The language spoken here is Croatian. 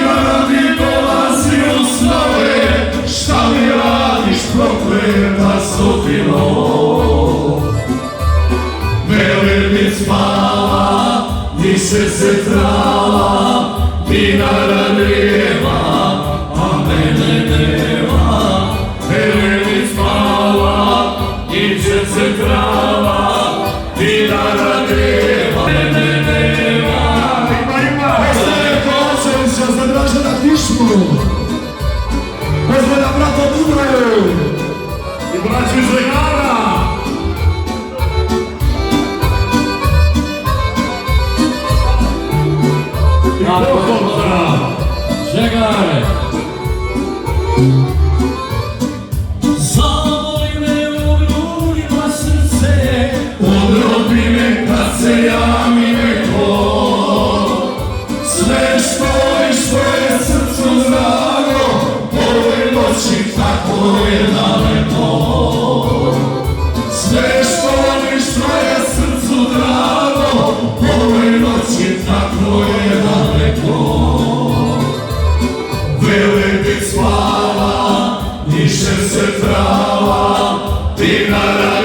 radi dolazi u snove, šta mi radiš prokleta sutilo? Velebit spava, diše se trava, dinara nema, a mene nema. Velebit spava, diše se trava, dinara nema, mene nema. Za Dražena Tišmu, pozdravlja brata Budreju I braću iz Legara. Jako pozdrav! Žegare! Zavoli me u grudima srce, odrobi me kad se javi neko. Sve što je srcu drago, ove noći tako je daleko. Sve što je srcu drago, ove noći tako je daleko. Velebit spava, diše se trava, dinara